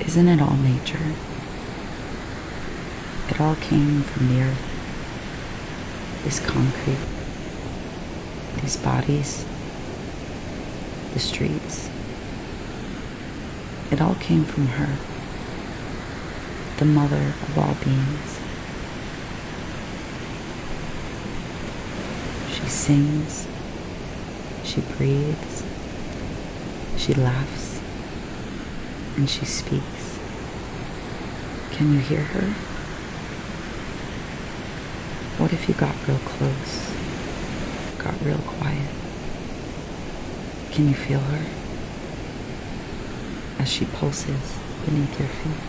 Isn't it all nature? It all came from the earth. This concrete, these bodies, the streets. It all came from her, the mother of all beings. She sings, she breathes, she laughs, and she speaks. Can you hear her? What if you got real close, got real quiet? Can you feel her as she pulses beneath your feet?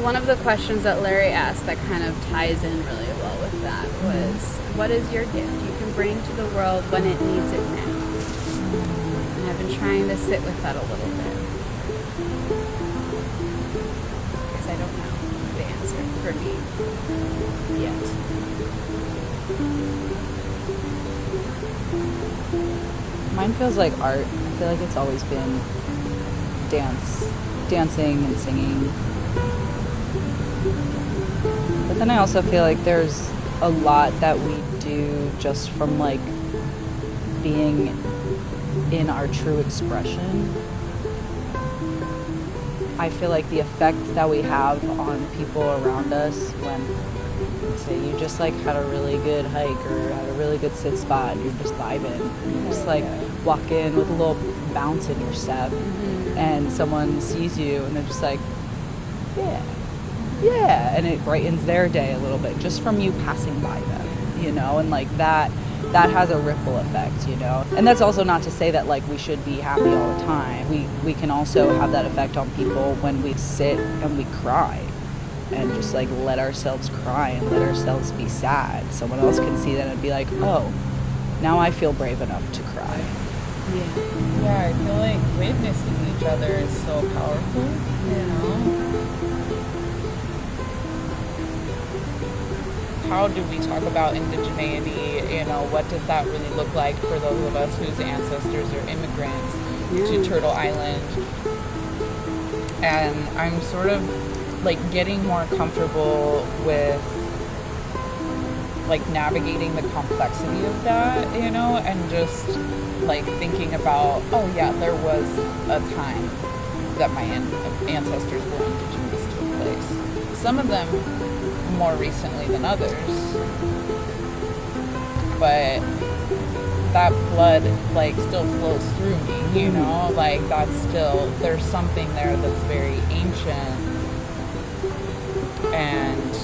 One of the questions that Larry asked that kind of ties in really well with that was, what is your gift you can bring to the world when it needs it now? And I've been trying to sit with that a little bit, because I don't know the answer for me yet. Mine feels like art. I feel like it's always been dancing and singing. But then I also feel like there's a lot that we do just from like being in our true expression. I feel like the effect that we have on people around us when, say, you just like had a really good hike or had a really good sit spot, you're just vibing, you just like walk in with a little bounce in your step, and someone sees you and they're just like, yeah, and it brightens their day a little bit just from you passing by them, you know, and like that has a ripple effect, you know. And that's also not to say that like we should be happy all the time. We can also have that effect on people when we sit and we cry and just like let ourselves cry and let ourselves be sad. Someone else can see that and be like, oh, now I feel brave enough to cry. Yeah, I feel like witnessing each other is so powerful, you know. How do we talk about indigeneity? You know, what does that really look like for those of us whose ancestors are immigrants to Turtle Island? And I'm sort of like getting more comfortable with like navigating the complexity of that, you know, and just like thinking about, oh yeah, there was a time that my ancestors were indigenous to a place. Some of them more recently than others, but that blood like still flows through me, you know, like that's still, there's something there that's very ancient, and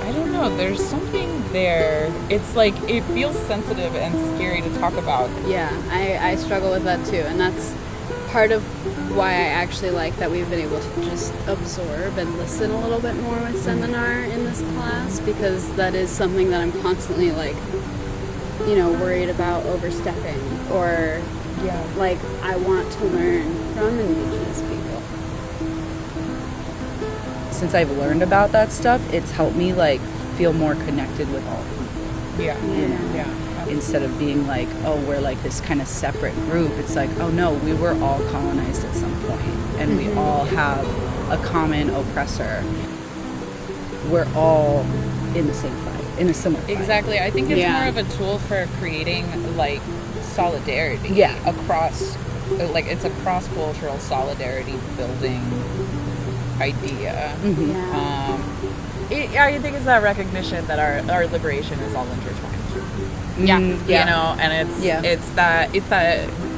I don't know, there's something there. It's like, it feels sensitive and scary to talk about. Yeah, I struggle with that too, and that's part of why I actually like that we've been able to just absorb and listen a little bit more with seminar in this class, because that is something that I'm constantly like, you know, worried about overstepping, or like I want to learn from Indigenous people. Since I've learned about that stuff, it's helped me like feel more connected with all people. Yeah. Instead of being like, oh, we're like this kind of separate group, it's like, oh no, we were all colonized at some point, and we all have a common oppressor. We're all in the same fight, in a similar fight. Exactly. I think it's more of a tool for creating like solidarity across, like it's a cross-cultural solidarity building idea. I think it's that recognition that our liberation is all intertwined. You know, and it's that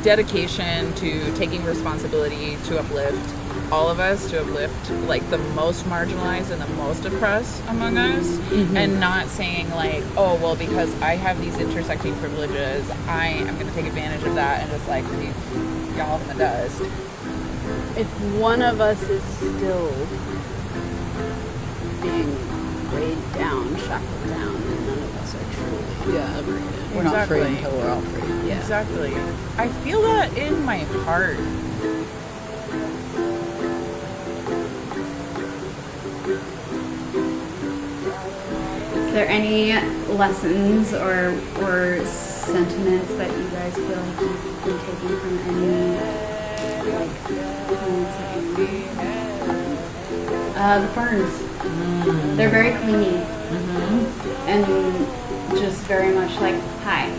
dedication to taking responsibility to uplift all of us, to uplift like the most marginalized and the most oppressed among us, and not saying like, oh well, because I have these intersecting privileges, I am going to take advantage of that and just like leave y'all in the dust. If one of us is still being weighed down, shackled down, then none of us are truly liberated. We're not free Exactly. until we're all free. Yeah. Exactly. I feel that in my heart. Is there any lessons or sentiments that you guys feel like you've been taking from any like plants that you the ferns. They're very clingy and just very much like hi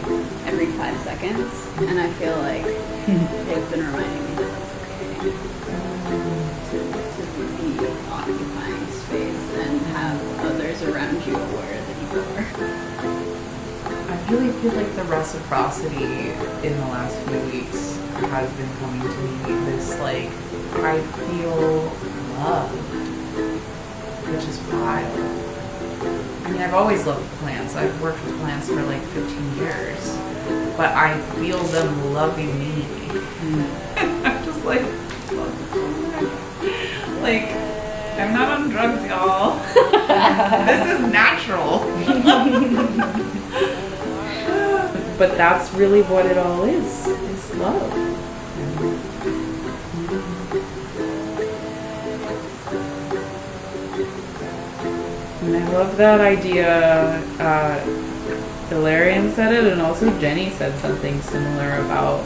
every 5 seconds, and I feel like they've been reminding me that it's okay to be occupying space and have others around you aware that you are. I really feel like the reciprocity in the last few weeks has been coming to me. This like, I feel love, which is wild. I mean, I've always loved plants. I've worked with plants for like 15 years, but I feel them loving me. I'm just like, like, I'm not on drugs, y'all. This is natural. But that's really what it all is love. And I love that idea. Hilarion said it, and also Jenny said something similar about,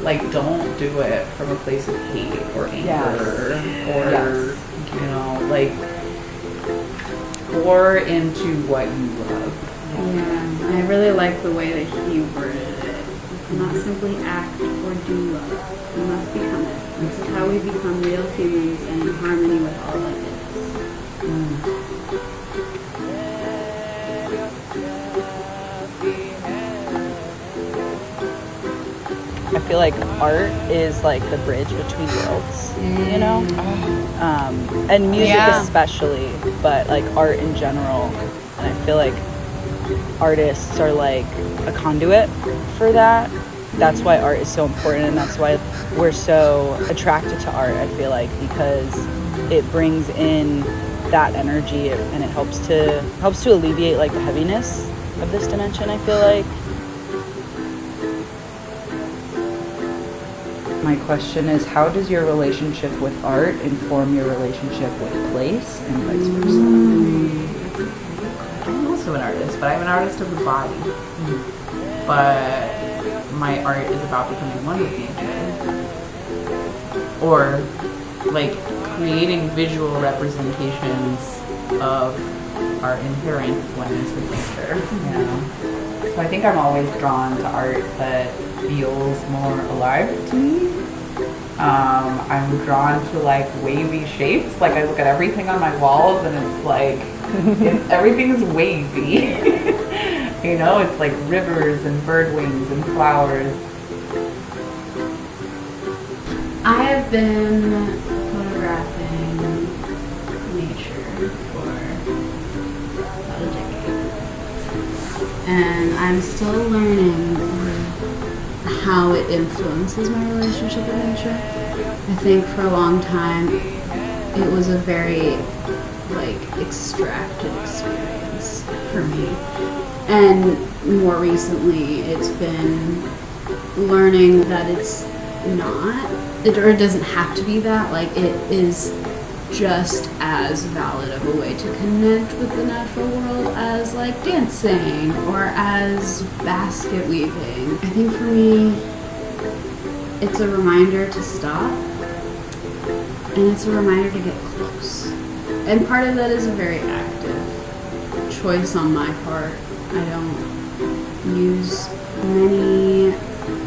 like, don't do it from a place of hate or anger or, you know, like, pour into what you love. Yeah, I really like the way that he worded it. You cannot simply act or do love. You must become it. This is how we become real humans and in harmony with all that is. I feel like art is like the bridge between worlds, you know? And music especially, but like art in general. And I feel like artists are like a conduit for that. That's why art is so important, and that's why we're so attracted to art, I feel like, because it brings in that energy and it helps to alleviate like the heaviness of this dimension, I feel like. My question is, how does your relationship with art inform your relationship with place and vice versa? I'm also an artist, but I'm an artist of the body. But my art is about becoming one with nature. Or, like, creating visual representations of our inherent oneness with nature, you know? So I think I'm always drawn to art that feels more alive to me. I'm drawn to like wavy shapes. Like, I look at everything on my walls and it's like, everything is wavy. You know, it's like rivers and bird wings and flowers. I have been photographing nature for about a decade. And I'm still learning how it influences my relationship with nature. I think for a long time it was a very like extracted experience for me. And more recently it's been learning that it's not, or it doesn't have to be that. Like, it is just as valid of a way to connect with the natural world as like dancing or as basket weaving. I think for me it's a reminder to stop, and it's a reminder to get close. And part of that is a very active choice on my part. I don't use many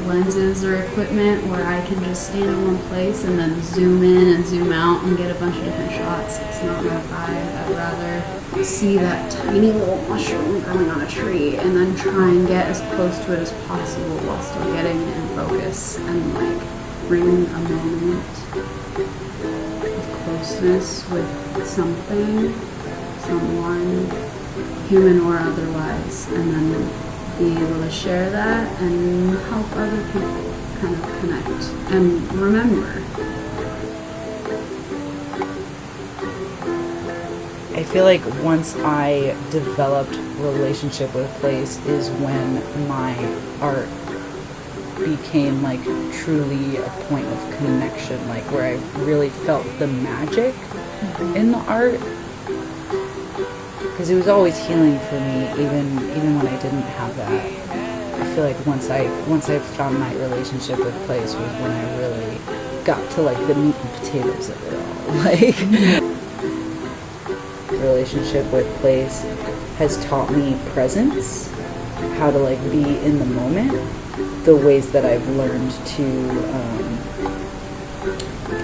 lenses or equipment where I can just stand in one place and then zoom in and zoom out and get a bunch of different shots. It's not my vibe. I'd rather see that tiny little mushroom growing on a tree and then try and get as close to it as possible while still getting it in focus and like bring a moment of closeness with something, someone, human or otherwise, and then be able to share that and help other people kind of connect and remember. I feel like once I developed relationship with a place is when my art became like truly a point of connection, like where I really felt the magic in the art. Because it was always healing for me, even when I didn't have that. I feel like once I found my relationship with place was when I really got to like the meat and potatoes of it all. Like relationship with place has taught me presence, how to like be in the moment. The ways that I've learned to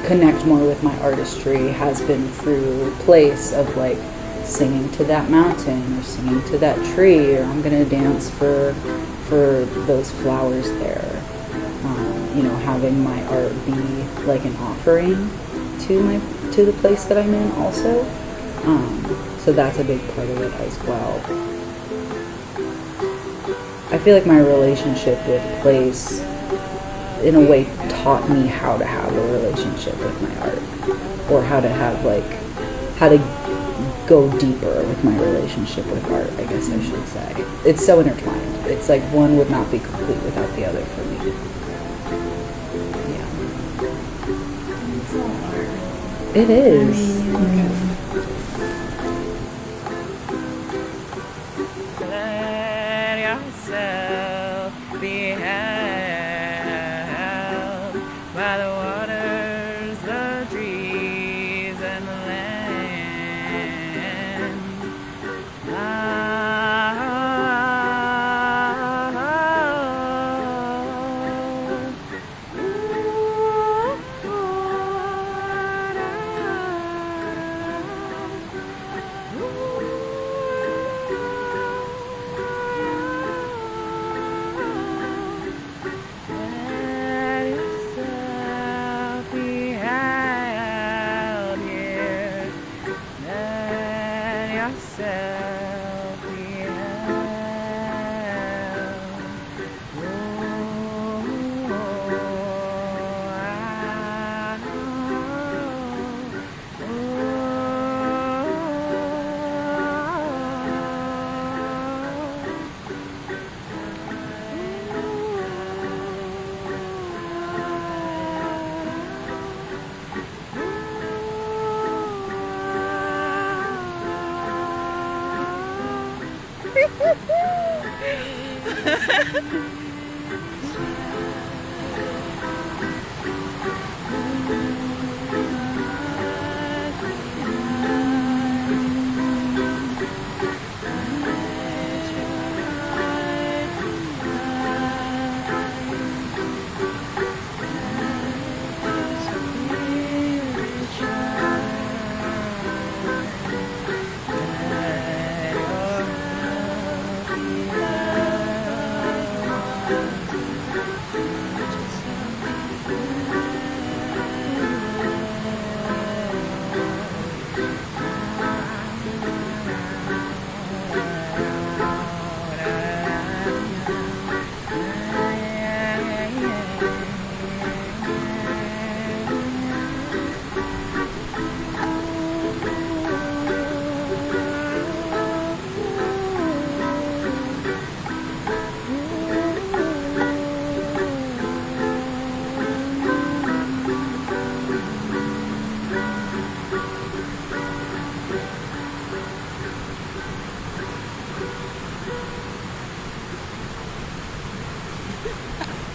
connect more with my artistry has been through place of like singing to that mountain or singing to that tree, or I'm gonna dance for those flowers there. Having my art be like an offering to the place that I'm in also. So that's a big part of it as well. I feel like my relationship with place in a way taught me how to have a relationship with my art, or how to go deeper with my relationship with art, I guess I should say. It's so intertwined. It's like one would not be complete without the other for me. Yeah. It's all art. It is. Let yourself be held by the waters, the trees, and the land.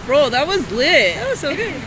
Bro, that was lit. That was so good.